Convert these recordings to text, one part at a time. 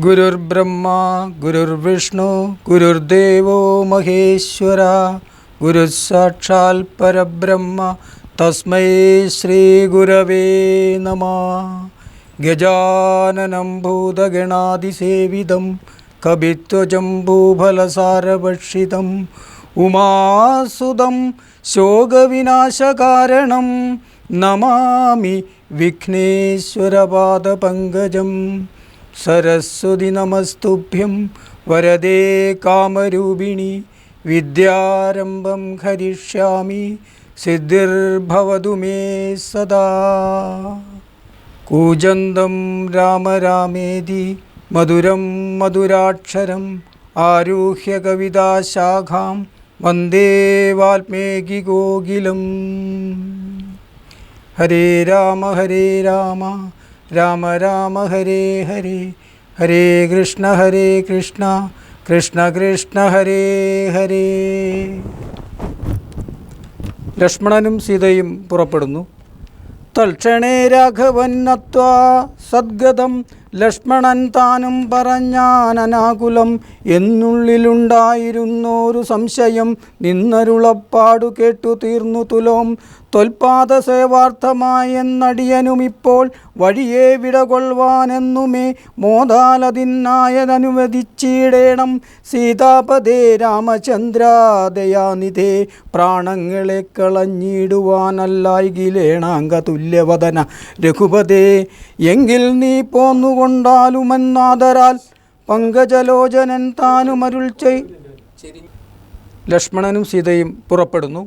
ഗുരുർബ്രഹ്മ ഗുരുർവിഷ്ണു ഗുരുർദേവോ മഹേശ്വര ഗുരുസാക്ഷാൽ പരബ്രഹ്മ തസ്മൈ ശ്രീ ഗുരവേ നമഃ. ഗജാനനം ഭൂതഗണാതിസേവിതം കപിത്വജംബൂഫലസാരഭക്ഷിതം ഉമാസുതം ശോകവിനാശകാരണം നമാമി വിഘ്നേശ്വരപാദപങ്കജം. സരസ്വതി നമസ്തുഭ്യം വരദേ കാമരൂപിണി വിദ്യാരംഭം കരിഷ്യാമി സിദ്ധിർഭവതു മേ സദാ. കൂജന്തം രാമ രാമേതി മധുരം മധുരാക്ഷരം ആരുഹ്യ കവിതാശാഖാം വന്ദേ വാൽമീകികോകിലം. ഹരേ രാമ രാമ രാമ ഹരേ ഹരേ, ഹരേ കൃഷ്ണ കൃഷ്ണ കൃഷ്ണ ഹരേ ഹരേ. ലക്ഷ്മണനും സീതയും പുറപ്പെടുന്നു. തൽക്ഷണേ രാഘവൻ നത്വാ സദ്ഗതം ലക്ഷ്മണൻ താനും പറഞ്ഞാനനാകുലം. എന്നുള്ളിലുണ്ടായിരുന്നൊരു സംശയം നിന്നരുളപ്പാടു കേട്ടു തീർന്നു തുലോം. തൊൽപാദ സേവാർത്ഥമായെന്നടിയനും ഇപ്പോൾ വഴിയെ വിടകൊള്ളുവാനെന്നുമേ മോദാലതിനായതനുവദിച്ചിടേണം. സീതാപദേ രാമചന്ദ്രാദയാനിധേ പ്രാണങ്ങളെ കളഞ്ഞിടുവാനല്ലായികിലേണാങ്ക തുല്യവദന രഘുപതേ. എങ്കിൽ നീ പോന്നുകൊണ്ടാലുമെന്നാദരാൽ പങ്കജലോചനൻ താനുമരുൾ ചെയ്. ലക്ഷ്മണനും സീതയും പുറപ്പെടുന്നു.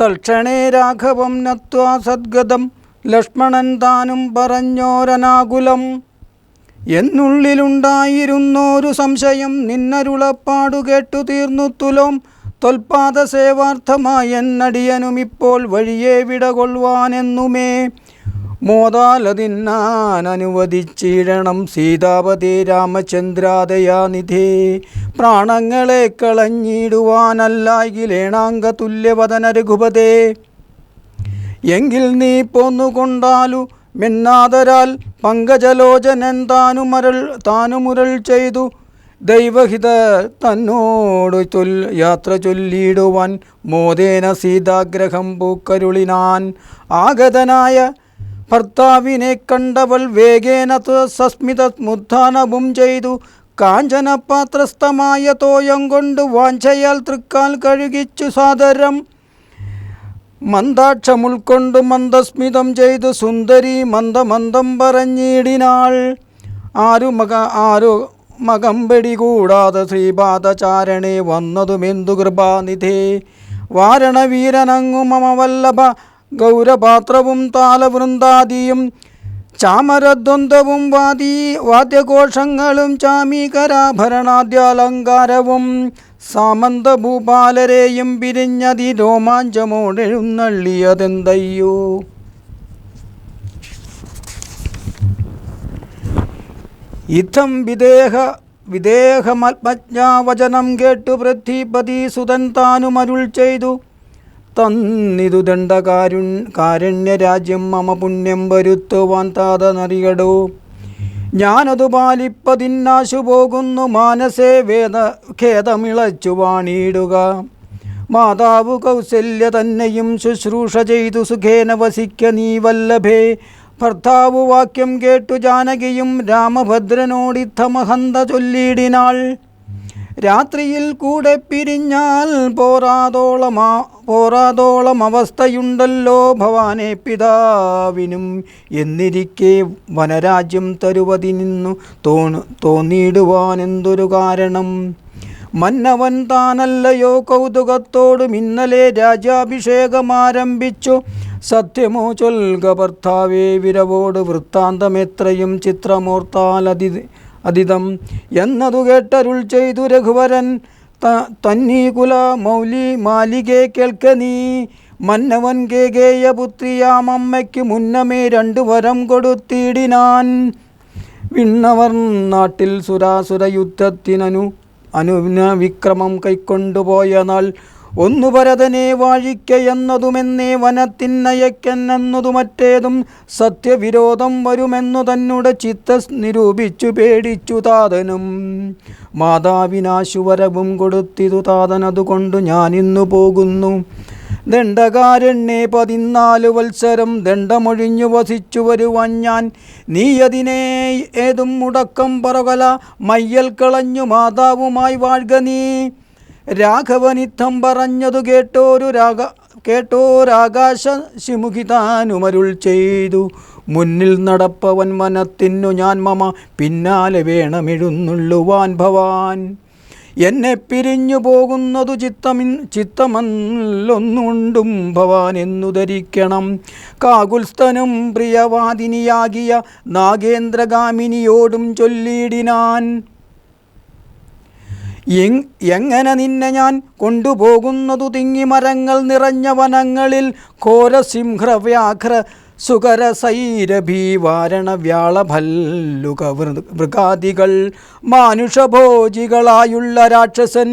തൽക്ഷണേ രാഘവം നത്വാ സദ്ഗതം ലക്ഷ്മണൻ താനും പറഞ്ഞോരനാകുലം. എന്നുള്ളിലുണ്ടായിരുന്നൊരു സംശയം നിന്നരുളപ്പാടു കേട്ടു തീർന്നു തുലോം. തൊൽപാദ സേവാർത്ഥമായെന്നടിയനും ഇപ്പോൾ വഴിയെ വിടകൊള്ളുവാനെന്നുമേ മോദാലതിന്നാനനുവദിച്ചിടണം. സീതാപതേ രാമചന്ദ്രാദയാനിധേ പ്രാണങ്ങളെ കളഞ്ഞിടുവാനല്ലായികിലേണാങ്ക തുല്യവദന രഘുപതേ. എങ്കിൽ നീ പോന്നുകൊണ്ടാലു മെന്നാദരാൽ പങ്കജലോചനൻ താനുമുരൾ ചെയ്തു ദൈവഹിത തന്നോടു യാത്ര ചൊല്ലിടുവാൻ മോദേന സീതാഗ്രഹം പൂക്കരുളിനാൻ. ആഗതനായ ഭർത്താവിനെ കണ്ടവൾ വേഗേന സസ്മിതമുത്ഥാനവും ചെയ്തു കാഞ്ചനപാത്രസ്ഥമായ തോയം കൊണ്ട് വാഞ്ചയാൽ തൃക്കാൽ കഴുകിച്ചു സാദരം. മന്ദാക്ഷമുൾക്കൊണ്ടു മന്ദസ്മിതം ചെയ്തു സുന്ദരി മന്ദമന്ദം പറഞ്ഞിടിനാൾ. ആരു മകമ്പടി കൂടാതെ ശ്രീപാദചാരണേ വന്നതുമെന്തു കൃപാനിധേ. വാരണവീരനങ്ങു മമ വല്ലഭ ഗൗരപാത്രവും താലവൃന്ദാദിയും ചാമരദ്വന്ദ്വവും വാദ്യഘോഷങ്ങളും ചാമീകരാഭരണാദ്യാലങ്കാരവും സാമന്തഭൂപാലരെയും പിരിഞ്ഞതി രോമാഞ്ചമോടെഴുന്നള്ളിയതെന്തയ്യോ. ഇത്തം വിദേഹമത്മജ്ഞാവചനം കേട്ടു പൃഥ്വിപതി സുതൻ താനുമരുൾ ചെയ്തു. തന്നിതു ദണ്ഡകാരുണ്യരാജ്യം മമ പുണ്യം വരുത്തുവാൻ താതനറിയടോ. ഞാനതു പാലിപ്പതിന്നാശു പോകുന്നു മാനസേ ഖേദമിളച്ചു വാണിയിടുക. മാതാവു കൗസല്യ തന്നെയും ശുശ്രൂഷ ചെയ്തു സുഖേന വസിക്ക നീ വല്ലഭേ. ഭർത്താവു വാക്യം കേട്ടു ജാനകിയും രാമഭദ്രനോടിത്തമഹന്ത ചൊല്ലിയിടിനാൾ. രാത്രിയിൽ കൂടെ പിരിഞ്ഞാൽ പോരാതോളം അവസ്ഥയുണ്ടല്ലോ ഭവാനെ പിതാവിനും. എന്നിരിക്കെ വനരാജ്യം തരുവതിനിന്നു തോന്നിയിടുവാനെന്തൊരു കാരണം. മന്നവൻ താനല്ലയോ കൗതുകത്തോടും ഇന്നലെ രാജ്യാഭിഷേകമാരംഭിച്ചു. സത്യമോ ചൊൽക ഭർത്താവേ വിരവോട് വൃത്താന്തമെത്രയും ചിത്രമോർത്താലതിതം എന്നതു കേട്ടരുൾ ചെയ്തു രഘുവരൻ. തന്നീകുല മാലികേ കേൾക്ക നീ. മന്നവൻ കേകേയപുത്രിയാമമ്മയ്ക്ക് മുന്നമേ 2 വരം കൊടുത്തിടിനാൻ. വിണ്ണവർ നാട്ടിൽ സുരാസുര യുദ്ധത്തിനു വിക്രമം കൈക്കൊണ്ടുപോയ നാൾ ഒന്നു ഭരതനെ വാഴിക്കയെന്നതുമെന്നേ വനത്തിന്നയക്കെന്നതു മറ്റേതും സത്യവിരോധം വരുമെന്നു തന്നെ ചിത്ത നിരൂപിച്ചു പേടിച്ചു താതനും. മാതാവിനാശുവരവും കൊടുത്തിതു താതനതുകൊണ്ടു ഞാനിന്നു പോകുന്നു. ദണ്ഡകാരണ്യേ 14 വത്സരം ദണ്ഡമൊഴിഞ്ഞു വസിച്ചു വരുവാൻ ഞാൻ. നീയതിനെ ഏതും മുടക്കം പറകല മയ്യൽ കളഞ്ഞു മാതാവുമായി വാഴ്ക നീ. രാഘവനിത്തം പറഞ്ഞതു കേട്ടോരാകാശ ശിമുഖിതാനുമരുൾ ചെയ്തു. മുന്നിൽ നടപ്പവൻ വനത്തിനു ഞാൻ മമ പിന്നാലെ വേണമെഴുന്നള്ളുവാൻ ഭവാൻ. എന്നെ പിരിഞ്ഞു പോകുന്നതു ചിത്തമല്ലൊന്നുണ്ടും ഭവാൻ എന്നു ധരിക്കണം. കാകുൽസ്ഥനും പ്രിയവാദിനിയാകിയ നാഗേന്ദ്രഗാമിനിയോടും ചൊല്ലിയിടിനാൻ. എങ്ങനെ നിന്നെ ഞാൻ കൊണ്ടുപോകുന്നതു തിങ്ങിമരങ്ങൾ നിറഞ്ഞ വനങ്ങളിൽ ഘോരസിംഹവ്യാഘ്ര സുകരസൈരഭീ വാരണ വ്യാളഭല്ലുക മൃഗാദികൾ മാനുഷഭോജികളായുള്ള രാക്ഷസൻ.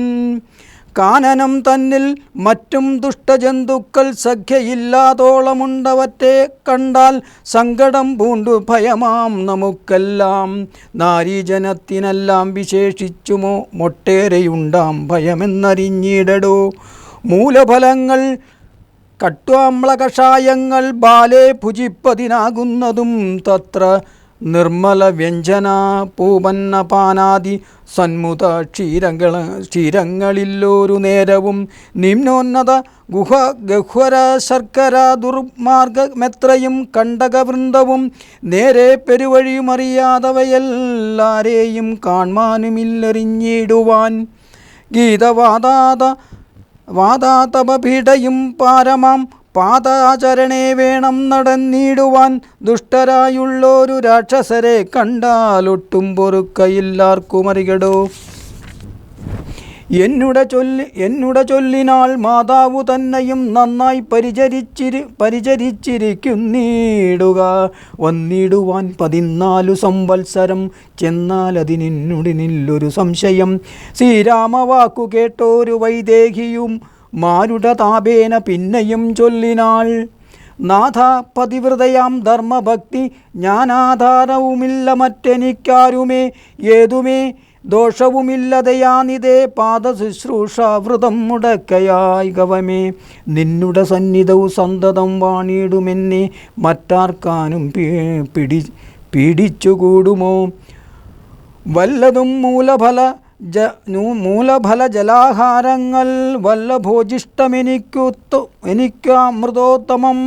കാനനം തന്നിൽ മറ്റും ദുഷ്ടജന്തുക്കൾ സഖ്യയില്ലാതോളമുണ്ടവറ്റെ കണ്ടാൽ സങ്കടം പൂണ്ടു ഭയമാം നമുക്കെല്ലാം. നാരീജനത്തിനെല്ലാം വിശേഷിച്ചുമോ മൊട്ടേറെയുണ്ടാം ഭയമെന്നറിഞ്ഞിടടോ. മൂലഫലങ്ങൾ കട്വാമ്ലകഷായങ്ങൾ ബാലെ ഭുജിപ്പതിനാകുന്നതും തത്ര നിർമ്മല വ്യഞ്ജന പൂപന്നപാനാദി സന്മുത ക്ഷീരങ്ങളില്ലൊരു നേരവും നിമ്നോന്നത ഗഹ്വര ശർക്കര ദുർമാർഗമെത്രയും കണ്ടകവൃന്ദവും നേരെ പെരുവഴിയുമറിയാതവയെല്ലാരെയും കാൺമാനുമില്ലെറിഞ്ഞിടുവാൻ. വാദാതപീഠയും പാരമാം പാദാചരണേ വേണം നടന്നിടുവാൻ. ദുഷ്ടരായുള്ളൊരു രാക്ഷസരെ കണ്ടാലൊട്ടും പൊറുക്കയില്ലാർക്കുമറികടോ. എന്നുടെ ചൊല്ലിനാൾ മാതാവു തന്നെയും നന്നായി പരിചരിച്ചിരിക്കുന്നിടുക. വന്നിടുവാൻ 14 സംവത്സരം ചെന്നാൽ അതിനെന്നുടനില്ലൊരു സംശയം. ശ്രീരാമവാക്കു കേട്ടോരു വൈദേഹിയും മാരുടതാപേന പിന്നെയും ചൊല്ലിനാൾ. നാഥ പതിവ്രതയാം ധർമ്മഭക്തി ജ്ഞാനാധാരവുമില്ല മറ്റെനിക്കാരുമേ. ഏതുമേ ദോഷവുമില്ലതയാനിതേ പാദശുശ്രൂഷ വ്രതം മുടക്കയായി ഗവമേ. നിന്നുടെ സന്നിധവും സന്തതം വാണിടുമെന്നെ മറ്റാർക്കാനും പീഡിച്ചുകൂടുമോ. വല്ലതും മൂലഫല ജലാഹാരങ്ങൾ എനിക്കമൃതോത്തമം.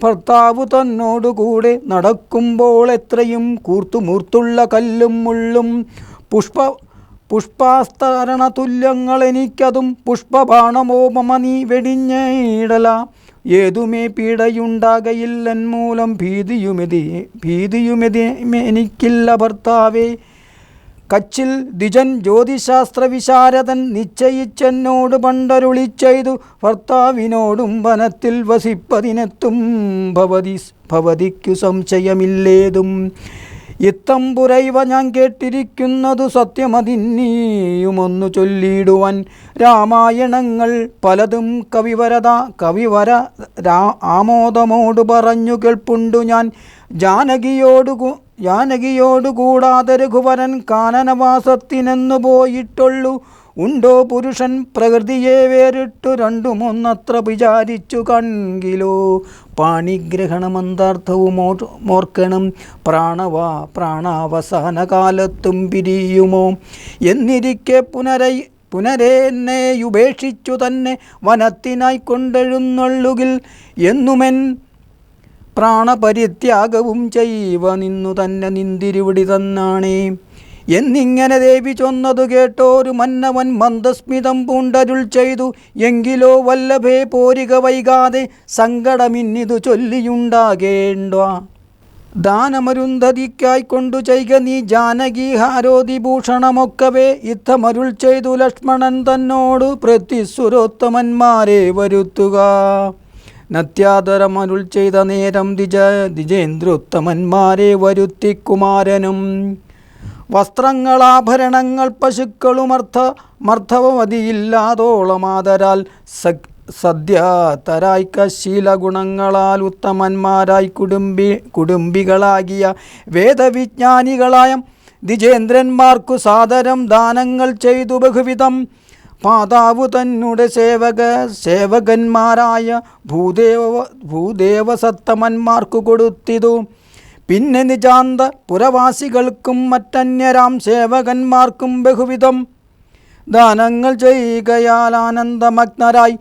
ഭർത്താവു തന്നോടുകൂടെ നടക്കുമ്പോൾ എത്രയും കൂർത്തുമൂർത്തുള്ള കല്ലും മുള്ളും പുഷ്പാസ്തരണ തുല്യങ്ങൾ എനിക്കതും പുഷ്പബാണമോ മമ നീ വെടിഞ്ഞിടല. ഏതുമേ പീഡയുണ്ടാകയില്ലൻ മൂലം ഭീതിയുമെതി എനിക്കില്ല ഭർത്താവേ. കച്ചിൽ ദ്വിജൻ ജ്യോതിശാസ്ത്ര വിശാരദൻ നിശ്ചയിച്ചെന്നോട് പണ്ടരുളി ചെയ്തു. ഭർത്താവിനോടും വനത്തിൽ വസിപ്പതിനെത്തും ഭവതിക്കു സംശയമില്ലേതും. ഇത്തമ്പുരൈവ ഞാൻ കേട്ടിരിക്കുന്നതു സത്യമതിന്നിയുമൊന്നു ചൊല്ലിടുവാൻ. രാമായണങ്ങൾ പലതും കവിവര ആമോദമോടു പറഞ്ഞു കേൾപ്പുണ്ടു ഞാൻ. ജാനകിയോടു കൂടാതെ രഘുവരൻ കാനനവാസത്തിനെന്നു പോയിട്ടുള്ളു. ഉണ്ടോ പുരുഷൻ പ്രകൃതിയെ വേറിട്ടു രണ്ടുമൊന്നത്ര വിചാരിച്ചു കൺകിലോ. പാണിഗ്രഹണമന്താർത്ഥവും ഓർക്കണം. പ്രാണാവസാന കാലത്തും പിരിയുമോ എന്നിരിക്കെ പുനരെന്നെയുപേക്ഷിച്ചു തന്നെ വനത്തിനായി കൊണ്ടെഴുന്നള്ളുകിൽ എന്നുമെൻ പ്രാണപരിത്യാഗവും ചെയ്വ നിന്നു തന്നെ നിന്തിരുവിടി തന്നാണേ. എന്നിങ്ങനെ ദേവി ചൊന്നതു കേട്ടോരു മന്നവൻ മന്ദസ്മിതം പൂണ്ടരുൾ ചെയ്തു. എങ്കിലോ വല്ലഭേ പോരിക വൈകാതെ സങ്കടമിന്നിതു ചൊല്ലിയുണ്ടാകേണ്ട. ദാനമരുന്ധതിക്കായി കൊണ്ടു ചെയ്ക നീ ജാനകി ഹാരോതിഭൂഷണമൊക്കവേ. യുദ്ധമരുൾ ചെയ്തു ലക്ഷ്മണൻ തന്നോട് പ്രതിസുരോത്തമന്മാരെ വരുത്തുക. നത്യാദരമരുൾ ചെയ്ത നേരം ദ്വിജേന്ദ്രോത്തമന്മാരെ വരുത്തി കുമാരനും. വസ്ത്രങ്ങളാഭരണങ്ങൾ പശുക്കളുമർത്ഥവും മതിയില്ലാതോളമാതരാൽ സദ്യതരായിക്ക ശീലഗുണങ്ങളാൽ ഉത്തമന്മാരായി കുടുംബികളാകിയ വേദവിജ്ഞാനികളായ ദ്വിജേന്ദ്രന്മാർക്കു സാദരം ദാനങ്ങൾ ചെയ്തു ബഹുവിധം. മാതാവു തന്നുടെ സേവകന്മാരായ ഭൂദേവസത്തമന്മാർക്കു കൊടുത്തിതു. പിന്നെ നിജാന്ത പുരവാസികൾക്കും മറ്റന്യരാം സേവകന്മാർക്കും ബഹുവിധം ദാനങ്ങൾ ചെയ്യുകയാൽ ആനന്ദമഗ്നരായി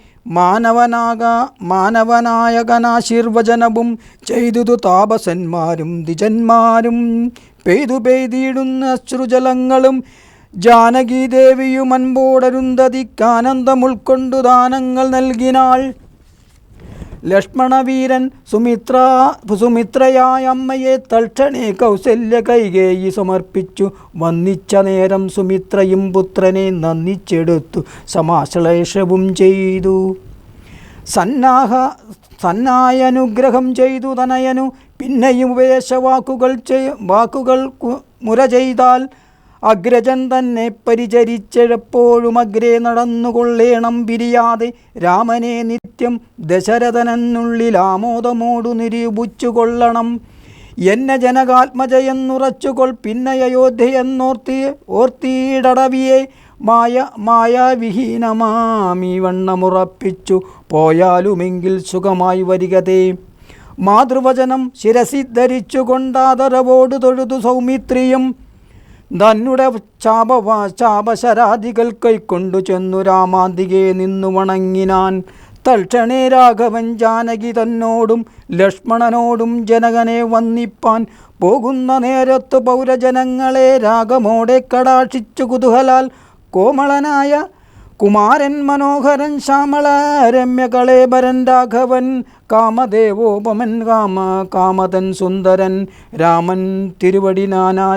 മാനവനായകനാശീർവചനവും ചെയ്തു താപസന്മാരും ദ്വിജന്മാരും പെയ്തിടുന്ന അശ്രുജലങ്ങളും ജാനകീദേവിയും അൻപോടരുന്ധതിക്കാനന്ദം ദാനങ്ങൾ നൽകിനാൾ. ലക്ഷ്മണവീരൻ സുമിത്രയായ അമ്മയെ തൽക്ഷണേ കൗസല്യ കൈകേയി സമർപ്പിച്ചു. വന്നിച്ച നേരം സുമിത്രയും പുത്രനെ നന്ദിച്ചെടുത്തു സമാശ്ലേഷവും ചെയ്തു. സന്നായനുഗ്രഹം ചെയ്തു തനയനു. പിന്നെയും വാക്കുകൾ മുര ചെയ്താൽ അഗ്രജൻ തന്നെ പരിചരിച്ചെപ്പോഴും അഗ്രേ നടന്നുകൊള്ളേണം പിരിയാതെ. രാമനെ നിത്യം ദശരഥനെന്നുള്ളിൽ ആമോദമോടു നിരൂപിച്ചു കൊള്ളണം. എന്നെ ജനകാത്മജയെന്നുറച്ചുകൊൾ. പിന്നെ അയോധ്യയെന്നോർത്തിയിടവിയെ മായാവിഹീനമാമീ വണ്ണമുറപ്പിച്ചു പോയാലുമെങ്കിൽ സുഖമായി വരികതേ. മാതൃവചനം ശിരസി ധരിച്ചുകൊണ്ടാദരവോട് തൊഴുതു സൗമിത്രിയും തന്നുടെ ചാപശരാദികൾ കൈക്കൊണ്ടു ചെന്നു രാമാന്തികെ നിന്നു വണങ്ങിനാൻ. തൽക്ഷണേ രാഘവൻ ജാനകി തന്നോടും ലക്ഷ്മണനോടും ജനകനെ വന്നിപ്പാൻ പോകുന്ന നേരത്തു പൗരജനങ്ങളെ രാഗമോടെ കടാക്ഷിച്ചു കുതൂഹലാൽ കോമളനായ കുമാരൻ മനോഹരൻ ശ്യാമള രമ്യകളേബരൻ രാഘവൻ കാമദേവോപമൻ കാമതൻ സുന്ദരൻ രാമൻ തിരുവടി നാനാ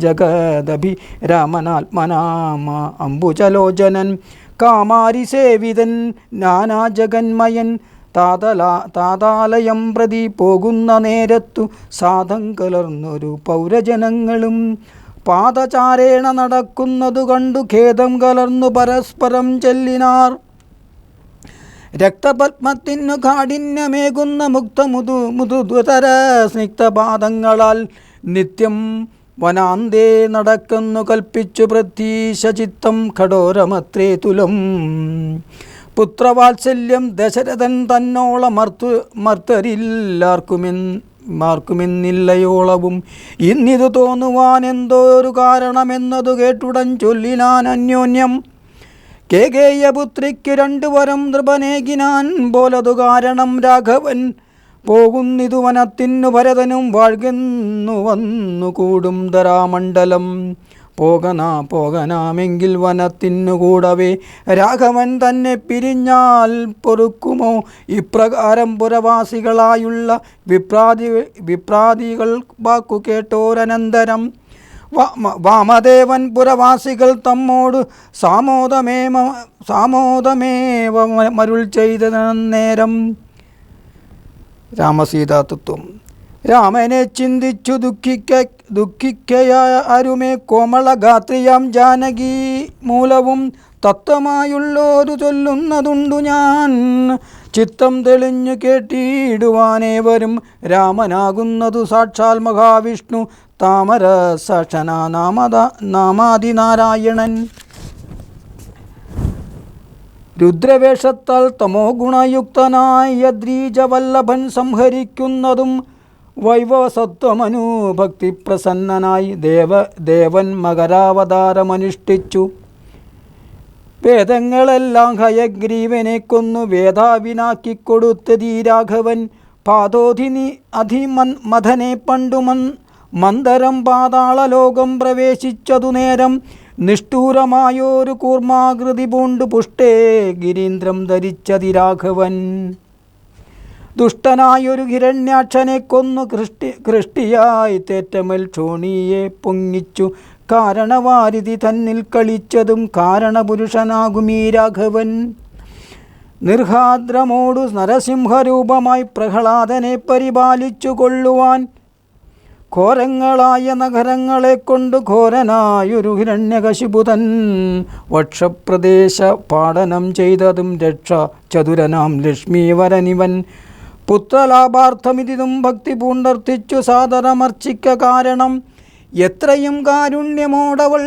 ജഗദഭി രാമനാത്മനാമ അംബുജലോചനൻ കാമാരി സേവിതൻ നാനാ ജഗന്മയൻ താതാലയം പ്രതി പോകുന്ന നേരത്തു സാധം കലർന്നൊരു പൗരജനങ്ങളും പാദചാരേണ നടക്കുന്നതു കണ്ടു ഖേദം കലർന്നു പരസ്പരം ചെല്ലിനാർ. രക്തപത്മത്തിനു കാഠിന്യമേകുന്ന മുതുതര സ്നിഗ്ധപാദങ്ങളാൽ നിത്യം വനാന്തേ നടക്കുന്നു കൽപ്പിച്ചു പ്രതീശചിത്തം കഠോരമത്രേ തുലം. പുത്രവാത്സല്യം ദശരഥൻ തന്നോളം മാർക്കുമെന്നില്ലയോളവും. ഇന്നിതു തോന്നുവാൻ എന്തോ ഒരു കാരണമെന്നതു കേട്ടുടൻ ചൊല്ലിനാൻ അന്യോന്യം. കേകേയപുത്രിക്ക് 2 വരം നൃപനേകിനാൻ പോലതു കാരണം രാഘവൻ. പോകുന്നിതു വനത്തിനു ഭരതനും വാഴ്കെന്നു വന്നു കൂടും ധരാമണ്ഡലം. പോകനാമെങ്കിൽ വനത്തിനു കൂടവേ രാഘവൻ തന്നെ പിരിഞ്ഞാൽ പൊറുക്കുമോ? ഇപ്രകാരം പുരവാസികളായുള്ള വിപ്രാദികൾ വാക്കു കേട്ടോരനന്തരം വാമദേവൻ പുരവാസികൾ തമ്മോട് സാമോദമേവ മരുൾ ചെയ്ത നേരം. രാമസീതാതത്വം. രാമനെ ചിന്തിച്ചു ദുഃഖിക്കയായ അരുമേ കോമളഗാത്രിയാം ജാനകി മൂലവും തത്വമായുള്ളോരു ചൊല്ലുന്നതുണ്ടു ഞാൻ. ചിത്തം തെളിഞ്ഞു കേട്ടിടുവാനേവരും രാമനാകുന്നതു സാക്ഷാൽ മഹാവിഷ്ണു താമര സാക്ഷന നാമാദിനാരായണൻ. രുദ്രവേഷത്താൽ തമോ ഗുണയുക്തനായ യദ്രീജവല്ലഭൻ സംഹരിക്കുന്നതും വൈവസത്വമനുഭക്തി പ്രസന്നനായി ദേവൻ മകരാവതാരമനുഷ്ഠിച്ചു. വേദങ്ങളെല്ലാം ഹയഗ്രീവനെ കൊന്നു വേദാവിനാക്കിക്കൊടുത്തതീ രാഘവൻ. പാദോധിനി മഥനെ പണ്ടു മന്ദരം പാതാളലോകം പ്രവേശിച്ചതു നേരം. നിഷ്ഠൂരമായോരു കൂർമാകൃതി പൂണ്ടു പുഷ്ടേ ഗിരീന്ദ്രം ധരിച്ചതി രാഘവൻ. ദുഷ്ടനായൊരു ഹിരണ്യാക്ഷനെ കൊന്നു കൃഷ്ടിയായി തേറ്റമൽ ക്ഷോണിയെ പൊങ്ങിച്ചു. കാരണവാരിധി തന്നിൽ കളിച്ചതും കാരണപുരുഷനാകുമീ രാഘവൻ. നിർഹാദ്രമോടു നരസിംഹരൂപമായി പ്രഹ്ലാദനെ പരിപാലിച്ചു കൊള്ളുവാൻ ഘോരങ്ങളായ നഗരങ്ങളെ കൊണ്ട് ഘോരനായൊരു ഹിരണ്യകശിപുതൻ വക്ഷപ്രദേശ പാടനം ചെയ്തതും രക്ഷ ചതുരനാം ലക്ഷ്മീവരനിവൻ പുത്രലാഭാർത്ഥമിതിതും ഭക്തി പൂണ്ടർത്ഥിച്ചു സാദരമർച്ചിക്ക കാരണം എത്രയും കാരുണ്യമോടവൾ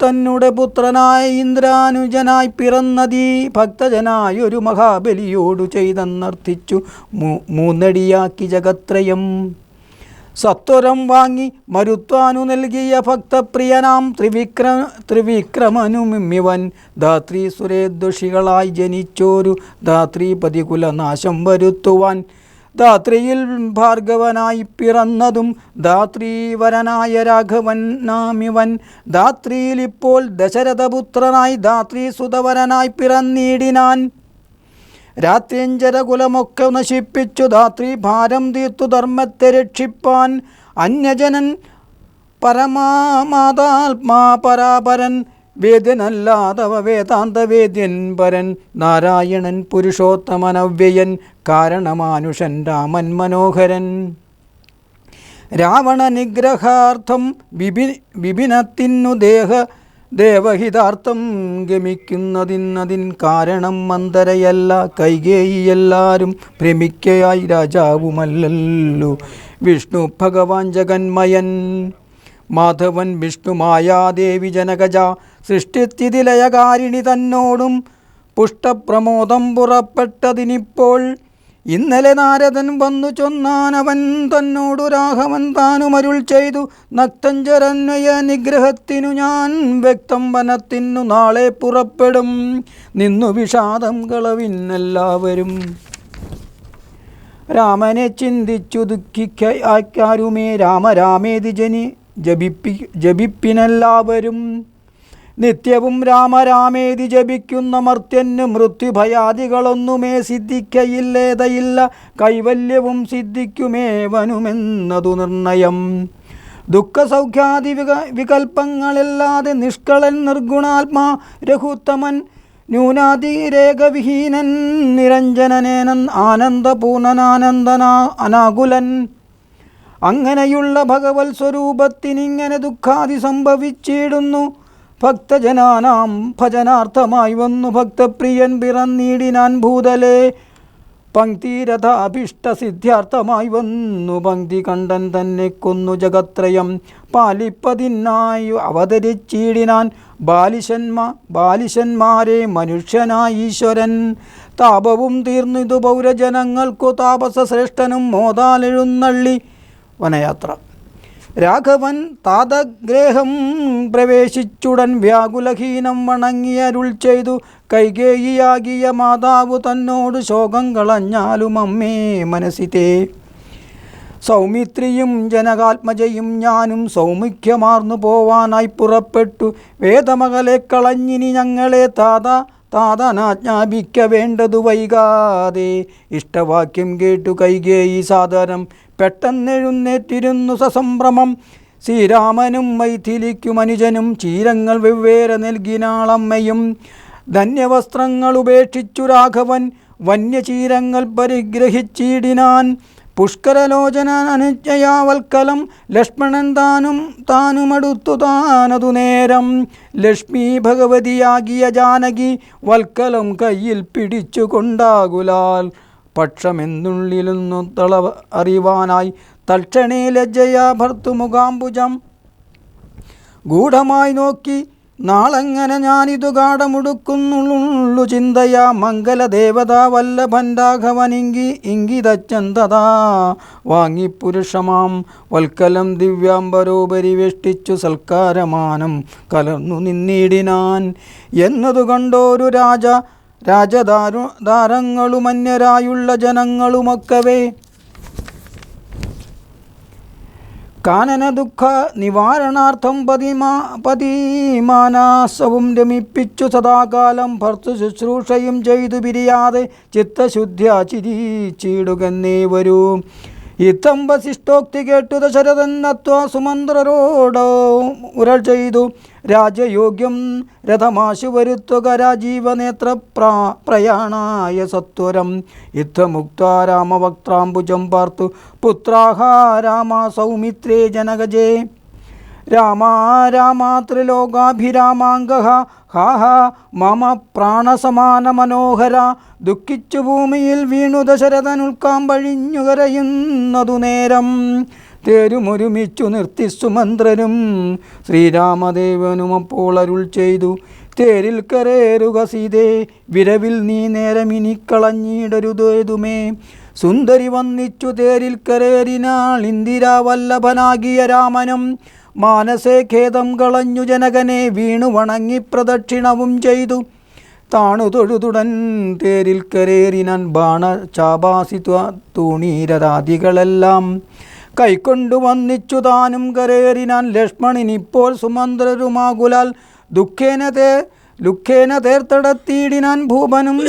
തന്നെ പുത്രനായ ഇന്ദ്രാനുജനായി പിറന്നതീ ഭക്തജനായൊരു മഹാബലിയോടു ചെയ്തെന്നർത്ഥിച്ചു മൂന്നടിയാക്കി ജഗത്രയം സത്വരം വാങ്ങി മരുത്വാനു നൽകിയ ഭക്തപ്രിയനാം ത്രിവിക്രമനുമിവൻ ധാത്രീ സുരേദ്ദോഷികളായി ജനിച്ചോരു ധാത്രീപതി കുലനാശം വരുത്തുവാൻ ധാത്രിയിൽ ഭാർഗവനായി പിറന്നതും ധാത്രീവരനായ രാഘവൻ നാമിവൻ ധാത്രിയിലിപ്പോൾ ദശരഥപുത്രനായി ധാത്രീസുതവരനായി പിറന്നിടിനാൻ രാത്രിയഞ്ചരകുലമൊക്കെ നശിപ്പിച്ചു ധാത്രി ഭാരം തീർത്തു ധർമ്മത്തെ രക്ഷിപ്പാൻ അന്യജനൻ പരമാമാതാത്മാ പരാപരൻ വേദ്യനല്ലാതവ വേദാന്തവേദ്യൻ പരൻ നാരായണൻ പുരുഷോത്തമനവ്യയൻ കാരണമാനുഷൻ രാമൻ മനോഹരൻ രാവണ നിഗ്രഹാർത്ഥം വിപിനത്തിനു ദേവഹിതാർത്ഥം ഗമിക്കുന്നതിൻ കാരണം മന്ദരയല്ല കൈകേയിയെല്ലാരും ഭ്രമിക്കയായി രാജാവുമല്ലല്ലോ വിഷ്ണു ഭഗവാൻ ജഗന്മയൻ മാധവൻ വിഷ്ണുമായാദേവി ജനകജ സൃഷ്ടിസ്ഥിതിലയകാരിണി തന്നോടും പുഷ്ടപ്രമോദം പുറപ്പെട്ടതിനിപ്പോൾ ഇന്നലെ നാരദൻ വന്നു ചൊന്നാനവൻ തന്നോടു രാഘവൻ താനുമരുൾ ചെയ്തു നക്തഞ്ചരന്വയ നിഗ്രഹത്തിനു ഞാൻ വ്യക്തം വനത്തിനു നാളെ പുറപ്പെടും നിന്നു വിഷാദം കളവിന്നെല്ലാവരും രാമനെ ചിന്തിച്ചു ദുഃഖിക്കാരുമേ രാമേതി ജപിപ്പിനെല്ലാവരും നിത്യവും രാമേതി ജപിക്കുന്ന മർത്യന് മൃത്യുഭയാദികളൊന്നുമേ സിദ്ധിക്കയില്ലേതയില്ല കൈവല്യവും സിദ്ധിക്കുമേവനുമെന്നതു നിർണയം ദുഃഖസൗഖ്യാദി വികൽപ്പങ്ങളില്ലാതെ നിഷ്കളൻ നിർഗുണാത്മാ രഘുത്തമൻ ന്യൂനാതിരേഖവിഹീനൻ നിരഞ്ജനനേനൻ അനാകുലൻ അങ്ങനെയുള്ള ഭഗവത് സ്വരൂപത്തിനിങ്ങനെ ദുഃഖാദി സംഭവിച്ചിടുന്നു ഭക്തജനാനാം ഭജനാർത്ഥമായി വന്നു ഭക്തപ്രിയൻ പിറന്നീടിനാൻ ഭൂതലേ പങ്ക്തിരഥാഭിഷ്ടസിദ്ധ്യാർത്ഥമായി വന്നു പങ്ക്തി കണ്ടൻ തന്നെ കൊന്നു ജഗത്രയം പാലിപ്പതിനായി അവതരിച്ചിടിനാൻ ബാലിശന്മാരെ മനുഷ്യനായി ഈശ്വരൻ താപവും തീർന്നിതു പൗരജനങ്ങൾക്കു താപസശ്രേഷ്ഠനും മോദാലെഴുന്നള്ളി വനയാത്ര രാഘവൻ താതഗ്രഹം പ്രവേശിച്ചുടൻ വ്യാകുലഹീനം വണങ്ങിയരുൾ ചെയ്തു കൈകേയിയാകിയ മാതാവു തന്നോട് ശോകം കളഞ്ഞാലും അമ്മേ മനസ്സിതേ സൗമിത്രിയും ജനകാത്മജയും ഞാനും സൗമുഖ്യമാർന്നു പോവാനായി പുറപ്പെട്ടു വേദമകളെ കളഞ്ഞിനി ഞങ്ങളെ താതനാജ്ഞാപിക്ക വേണ്ടതു വൈകാതെ ഇഷ്ടവാക്യം കേട്ടു കൈകേയി സാദരം പെട്ടെന്നെഴുന്നേറ്റിരുന്നു സസംഭ്രമം ശ്രീരാമനും മൈഥിലിക്കും അനുജനും ചീരങ്ങൾ വെവ്വേറെ നൽകിനാളമ്മയും ധന്യവസ്ത്രങ്ങൾ ഉപേക്ഷിച്ചു രാഘവൻ വന്യചീരങ്ങൾ പരിഗ്രഹിച്ചിടിനാൻ പുഷ്കരലോചന അനുജയാവൽക്കലം ലക്ഷ്മണൻ താനുമടുത്തു താനതു നേരം ലക്ഷ്മി ഭഗവതിയാകിയ ജാനകി വൽക്കലം കയ്യിൽ പിടിച്ചു കൊണ്ടാകുലാൽ പക്ഷമെന്നുള്ളിലൊന്നു അറിവാനായി തൽക്ഷണേ ലജ്ജയാ ഭർത്തുമുഖാംബുജം ഗൂഢമായി നോക്കി നാളെങ്ങനെ ഞാനിതു ഗാഠമുടുക്കുന്നുള്ളു ചിന്തയാ മംഗലദേവതാ വല്ലഭൻ രാഘവനിങ്കിതച്ചന്തതാ വാങ്ങി പുരുഷമാം വൽക്കലം ദിവ്യാംബരോപരിവേഷ്ടിച്ചു സൽക്കാരമാനം കലർന്നു നിന്നിടിനാൻ എന്നതു കണ്ടോരു രാജധാരങ്ങളുമന്യരായുള്ള ജനങ്ങളുമൊക്കവേ കാനന ദുഃഖ നിവാരണാർത്ഥം പതിമാനാസവും രമിപ്പിച്ചു സദാകാലം ഭർത്തു ശുശ്രൂഷയും ചെയ്തു പിരിയാതെ ചിത്തശുദ്ധ്യ ചിരിച്ചിടുകന്നേ വരൂ ഇത്തം വസിഷ്ഠോക്തി കേട്ടു ദശരഥൻ അത്വാ സുമന്ത്രരോട് ഉരൾ ചെയ്തു രാജയോഗ്യം രഥമാശു വരുത്തുക രാജീവനേത്ര പ്രയാണായ സത്വരം. യുദ്ധമുക്ത രാമവക്ത്രാംബുജം പാർത്തു പുത്രാഹ രാമ സൗമിത്രേ ജനകജേ. രാമാ രാമാ ത്രിലോകാഭിരാമാംഗഃ ഹാഹ മമ പ്രാണസമാന മനോഹര. ദുഃഖിച്ചു ഭൂമിയിൽ വീണു ദശരഥൻ ഉൾക്കാമ്പഴിഞ്ഞു കരയുന്നതു നേരം. തേരുമൊരുമിച്ചു നിർത്തി സുമന്ത്രരും ശ്രീരാമദേവനും അപ്പോൾ അരുൾ ചെയ്തു തേരിൽ കരേറുക സീതേ വിരവിൽ നീ നേരമിനി കളഞ്ഞിടരുതേതുമേ. സുന്ദരി വന്നിച്ചു തേരിൽ കരേറിനാൾ ഇന്ദിരാവല്ലഭനാകിയ രാമനും. മാനസേ ഖേദം കളഞ്ഞു ജനകനെ വീണു വണങ്ങി പ്രദക്ഷിണവും ചെയ്തു. താണു തൊഴുതുടൻ തേരിൽ കരേറിനാൻ ബാണചാപാസിത്വ തൂണീരരാദികളെല്ലാം കൈക്കൊണ്ടു വന്നിച്ചു താനും കരേറിനാൻ. ലക്ഷ്മണനിപ്പോൾ സുമന്ത്രരുമാകുലാൽ ദുഃഖേന തേർത്തടത്തിയിടിനാൻ ഭൂപനും.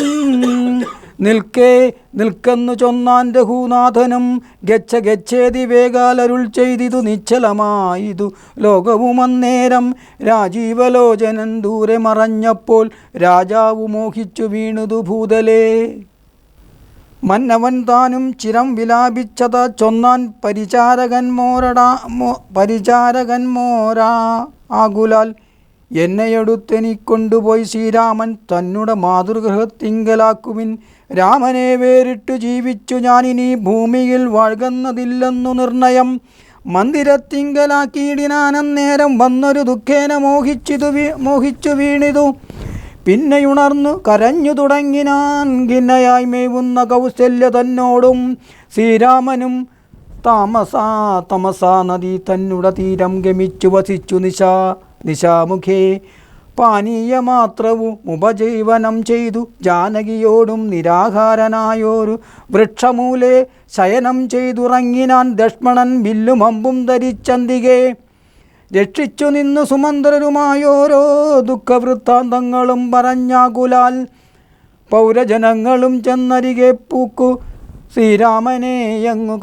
നിൽക്കെന്നു ചൊന്നാൻ രഘുനാഥനും. ഗച്ഛേതി വേഗാലരുൾ ചെയ്തിതു നിശ്ചലമായിതു ലോകവും അന്നേരം. രാജീവലോചനൻ ദൂരെ മറഞ്ഞപ്പോൾ രാജാവു മോഹിച്ചു വീണുതു ഭൂതലേ. മന്നവൻ താനും ചിരം വിലാപിച്ചത ചൊന്നാൻ പരിചാരകന്മോരാ ആകുലാൽ. എന്നെയെടുത്തെനിക്കൊണ്ടുപോയി ശ്രീരാമൻ തന്നുടെ മാതൃഗൃഹത്തിങ്കലാക്കുവിൻ. രാമനെ വേറിട്ടു ജീവിച്ചു ഞാനിനി ഭൂമിയിൽ വാഴുന്നതില്ലെന്നു നിർണയം. മന്ദിരത്തിങ്കലാക്കിയിടിനാനന്നേരം വന്നൊരു ദുഃഖേന മോഹിച്ചു വീണിതു. പിന്നെയുണർന്നു കരഞ്ഞു തുടങ്ങിനാൻ ഖിന്നയായി മേവുന്ന കൗസല്യ തന്നോടും. ശ്രീരാമനും തമസാ നദി തന്നുട തീരം ഗമിച്ചു വസിച്ചു നിശാമുഖേ. പാനീയമാത്രവും ഉപജീവനം ചെയ്തു ജാനകിയോടും നിരാഹാരനായോരു വൃക്ഷമൂലെ ശയനം ചെയ്തുറങ്ങിനാൻ. ലക്ഷ്മണൻ വില്ലും അമ്പും ധരിച്ചന്തികെ രക്ഷിച്ചു നിന്നു സുമന്ത്രരുമായോരോ ദുഃഖവൃത്താന്തങ്ങളും പറഞ്ഞാകുലാൽ. പൗരജനങ്ങളും ചെന്നരികെ പൂക്കു ശ്രീരാമനെ അങ്ങു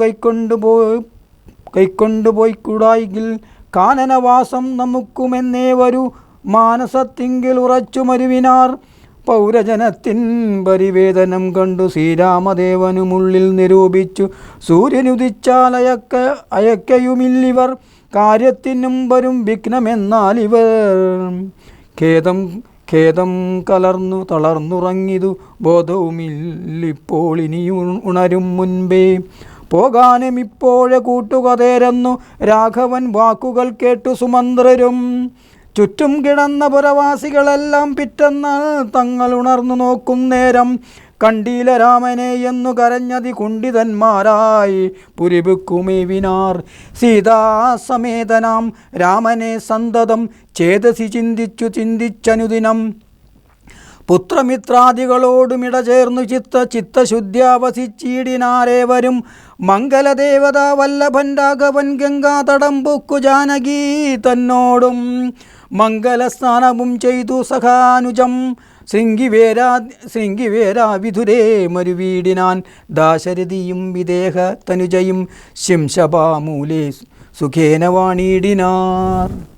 കൈക്കൊണ്ടുപോയി കൂടായെങ്കിൽ കാനനവാസം നമുക്കുമെന്നേ വരൂ മാനസത്തിങ്കിൽ ഉറച്ചു മരുവിനാർ. പൗരജനത്തിൻ പരിവേദനം കണ്ടു ശ്രീരാമദേവനുമുള്ളിൽ നിരൂപിച്ചു സൂര്യനുദിച്ചാൽ അയക്കയുമില്ലിവർ. കാര്യത്തിനും വരും വിഘ്നമെന്നാലിവർ. ഖേദം കലർന്നു തളർന്നുറങ്ങിതു ബോധവുമില്ലിപ്പോൾ ഇനിയും ഉണരും മുൻപേ. പോകാനും ഇപ്പോഴെ കൂട്ടുകതേരെന്നു രാഘവൻ വാക്കുകൾ കേട്ടു സുമന്ത്രരും. ചുറ്റും കിടന്ന പുരവാസികളെല്ലാം പിറ്റന്നാൾ തങ്ങൾ ഉണർന്നു നോക്കും നേരം കണ്ടീല രാമനെ എന്നു കരഞ്ഞതി കുണ്ഠിതന്മാരായി പുരിബുക്കുമേവിനാർ. സീതാസമേതനാം രാമനെ സന്തതം ചേതസി ചിന്തിച്ചനുദിനം. പുത്രമിത്രാദികളോടുമിട ചേർന്നു ചിത്തശുദ്ധ്യാവസിച്ചിടിനാരേവരും. മംഗലദേവത വല്ലഭൻ രാഘവൻ ഗംഗാതടം പൂക്കു ജാനകി തന്നോടും. മംഗലസ്നാനവും ചെയ്തു സഖാനുജം ശൃംഗിവേരാ വിധുരേ മരുവീടിനാൻ. ദാശരഥിയും വിദേഹ തനുജയും ശിംശപാമൂലേ സുഖേന വാണിടിനാർ.